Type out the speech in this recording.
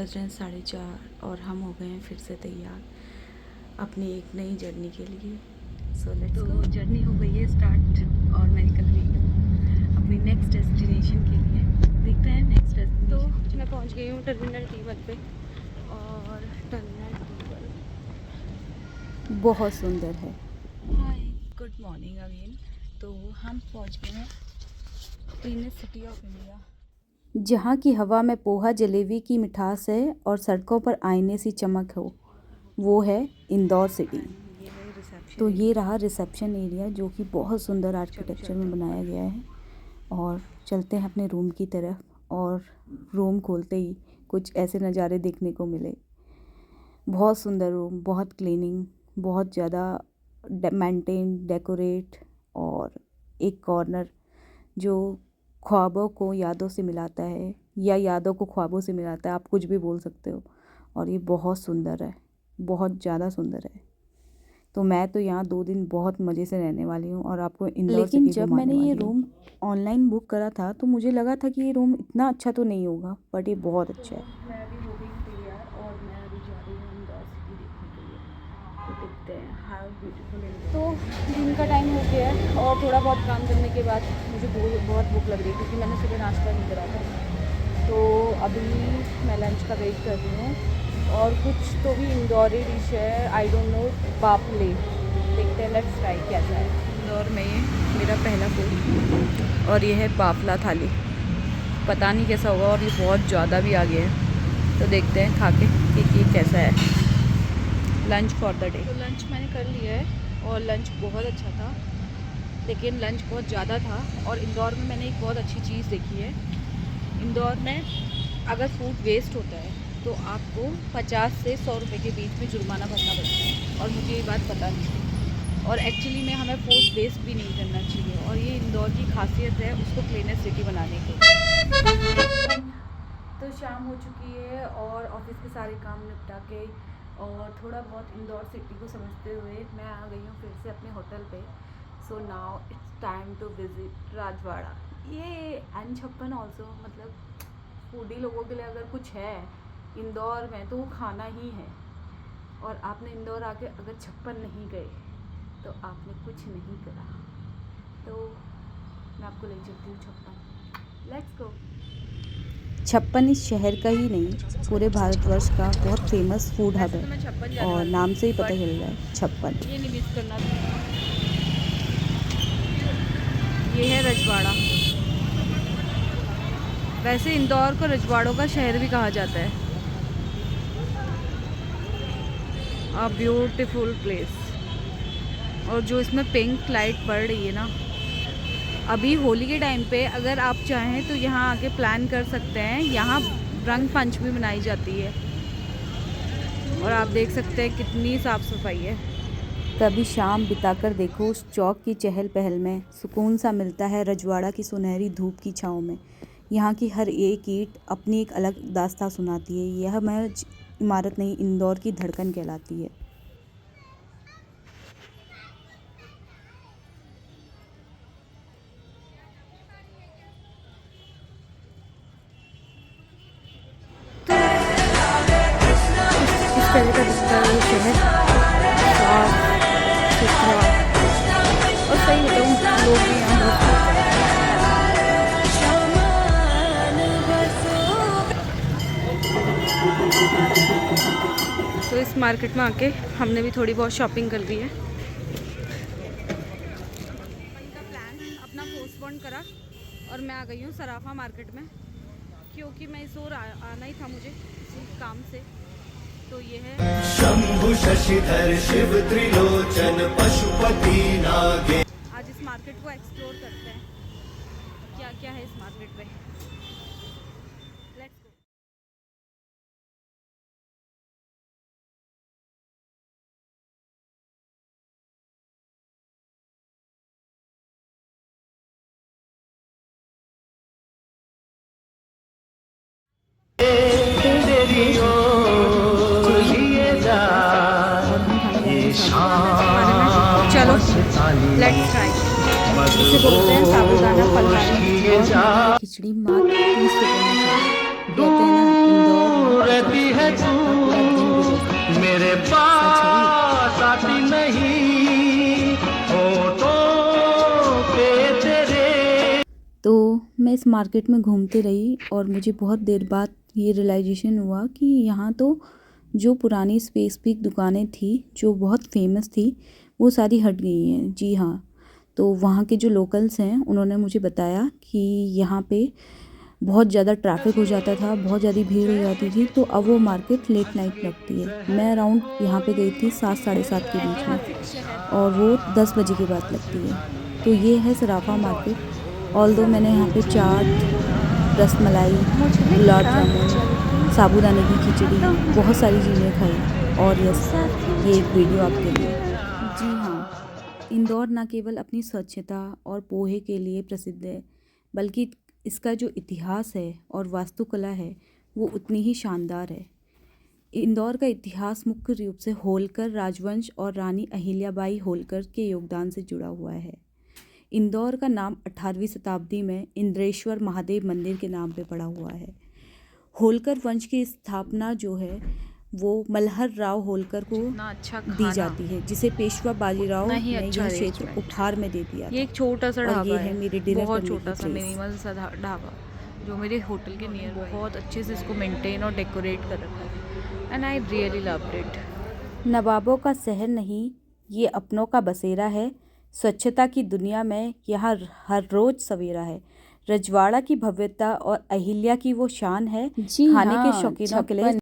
बज रहे हैं 4:30 और हम हो गए हैं फिर से तैयार अपनी एक नई जर्नी के लिए। So let's go. जर्नी हो गई है स्टार्ट और मैं निकल रही हूँ अपनी नेक्स्ट डेस्टिनेशन के लिए। देखते हैं नेक्स्ट डेस्टिनेशन। तो मैं पहुँच गई हूँ टर्मिनल T1 पे और टर्मिनल T1 बहुत सुंदर है। हाय, गुड मॉर्निंग अगेन। तो हम पहुँच गए हैं क्लीनेस्ट सिटी ऑफ इंडिया, जहाँ की हवा में पोहा जलेबी की मिठास है और सड़कों पर आईने सी चमक हो, वो है इंदौर सिटी। तो ये रहा रिसेप्शन एरिया जो कि बहुत सुंदर आर्किटेक्चर में बनाया गया है। और चलते हैं अपने रूम की तरफ और रूम खोलते ही कुछ ऐसे नज़ारे देखने को मिले। बहुत सुंदर रूम, बहुत क्लीनिंग, बहुत ज़्यादा मेंटेन, डेकोरेट और एक कॉर्नर जो ख्वाबों को यादों से मिलाता है या यादों को ख्वाबों से मिलाता है, आप कुछ भी बोल सकते हो। और ये बहुत सुंदर है, बहुत ज़्यादा सुंदर है। तो मैं तो यहाँ 2 दिन बहुत मज़े से रहने वाली हूँ और आपको इंदौर सिटी घुमाने वाली हूँ। लेकिन जब मैंने ये रूम ऑनलाइन बुक करा था तो मुझे लगा था कि ये रूम इतना अच्छा तो नहीं होगा, बट ये बहुत अच्छा है। मैं अभी हो गई तैयार और मैं अभी जा रही हूँ इंदौर सिटी देखने के लिए। तो देखते हैं हाउ ब्यूटीफुल है। तो दिन का टाइम हो गया है और थोड़ा बहुत काम करने के बाद मुझे बहुत भूख लग रही है क्योंकि मैंने सुबह नाश्ता नहीं करा था। तो अभी मैं लंच का वेट कर रही हूँ और कुछ तो भी इंदौरी डिश है, आई डोंट नो, बाफले। देखते हैं, लेट्स ट्राई कैसा है। इंदौर में ये मेरा पहला फूड और ये है बाफला थाली। पता नहीं कैसा होगा और ये बहुत ज़्यादा भी आ गया है। तो देखते हैं खा के कि कैसा है। Lunch for the day. तो लंच मैंने कर लिया है और लंच बहुत अच्छा था, लेकिन लंच बहुत ज़्यादा था। और इंदौर में मैंने एक बहुत अच्छी चीज़ देखी है। इंदौर में अगर फूड वेस्ट होता है तो आपको 50 से 100 रुपये के बीच में जुर्माना भरना पड़ता है और मुझे ये बात पता नहीं थी। और एक्चुअली में हमें फूड वेस्ट भी नहीं करना चाहिए और ये इंदौर की खासियत है उसको क्लीनेस्ट सिटी बनाने की। तो शाम हो चुकी है और ऑफिस के सारे काम निपटा के और थोड़ा बहुत इंदौर सिटी को समझते हुए मैं आ गई हूँ फिर से अपने होटल पे। So now it's time to visit Rajwada. ये N56 ऑल्सो, मतलब फूडी लोगों के लिए अगर कुछ है इंदौर में तो वो खाना ही है। और आपने इंदौर आके अगर 56 नहीं गए तो आपने कुछ नहीं करा। तो मैं आपको ले चलती हूँ 56। Let's go. 56 इस शहर का ही नहीं, पूरे भारतवर्ष का बहुत फेमस फूड हब है और नाम से ही पता चल रहा है 56। ये नहीं मिस करना। ये है रजवाड़ा। वैसे इंदौर को रजवाड़ों का शहर भी कहा जाता है। A beautiful place. और जो इसमें पिंक लाइट पड़ रही है ना, अभी होली के टाइम पे अगर आप चाहें तो यहाँ आके प्लान कर सकते हैं। यहाँ रंग पंचमी मनाई जाती है और आप देख सकते हैं कितनी साफ़ सफाई है। कभी शाम बिताकर देखो उस चौक की चहल पहल में, सुकून सा मिलता है रजवाड़ा की सुनहरी धूप की छाँव में। यहाँ की हर एक ईंट अपनी एक अलग दास्तां सुनाती है। यह महज इमारत नहीं, इंदौर की धड़कन कहलाती है। इस तरह का दिखता है ये शहर, साफ सुथरा और सही बताऊँ लोग भी यहाँ बहुत। तो इस मार्केट में आके हमने भी थोड़ी बहुत शॉपिंग कर ली है। का प्लान अपना पोस्टपोन करा और मैं आ गई हूँ सराफा मार्केट में क्योंकि मैं इस ओर आना ही था मुझे किसी काम से। तो ये है शंभु शशिधर शिव त्रिलोचन पशुपति नागे। आज इस मार्केट को एक्सप्लोर करते हैं क्या क्या है इस मार्केट में। Let's go. चलो लेट्स ट्राई। इसे बोलते हैं साबूदाना फलहारी और खिचड़ी मात्र 30 रुपये में। कहते हैं ना इंदौर इस मार्केट में घूमती रही और मुझे बहुत देर बाद ये रियलाइजेशन हुआ कि यहाँ तो जो पुरानी स्पेसिफिक दुकानें थी जो बहुत फेमस थी वो सारी हट गई हैं। जी हाँ, तो वहाँ के जो लोकल्स हैं उन्होंने मुझे बताया कि यहाँ पे बहुत ज़्यादा ट्रैफिक हो जाता था, बहुत ज़्यादा भीड़ हो जाती थी, तो अब वो मार्केट लेट नाइट लगती है। मैं अराउंड यहाँ पे गई थी 7 साढ़े 7 के बीच में और वो 10 बजे के बाद लगती है। तो ये है सराफा मार्केट। ऑल्दो मैंने यहाँ पे चाट, रसमलाई, गुलाब जामुन, साबूदाने की खिचड़ी, बहुत सारी चीज़ें खाई और यस, ये एक वीडियो आपके लिए। जी हाँ, इंदौर न केवल अपनी स्वच्छता और पोहे के लिए प्रसिद्ध है, बल्कि इसका जो इतिहास है और वास्तुकला है वो उतनी ही शानदार है। इंदौर का इतिहास मुख्य रूप से होलकर राजवंश और रानी अहिल्याबाई होलकर के योगदान से जुड़ा हुआ है। इंदौर का नाम 18वीं शताब्दी में इंद्रेश्वर महादेव मंदिर के नाम पे पड़ा हुआ है। होलकर वंश की स्थापना जो है वो मल्हर राव होलकर को दी जाती है, जिसे पेशवा बाजीराव ने यह क्षेत्र उपहार में दे दिया। ये एक छोटा सा और ढाबा ये है मेरे डिनर बहुत करने छोटा की सा प्लेस। मिनिमल सा ढाबा जो मेरे होटल के नियर बहुत अच्छे से इसको मेंटेन और डेकोरेट कर रखा है and I really loved it. नवाबों का शहर नहीं, ये अपनों का बसेरा है। स्वच्छता की दुनिया में यहाँ हर रोज सवेरा है। रजवाड़ा की भव्यता और अहिल्या की वो शान है। जी खाने के हाँ, शौकीनों के लिए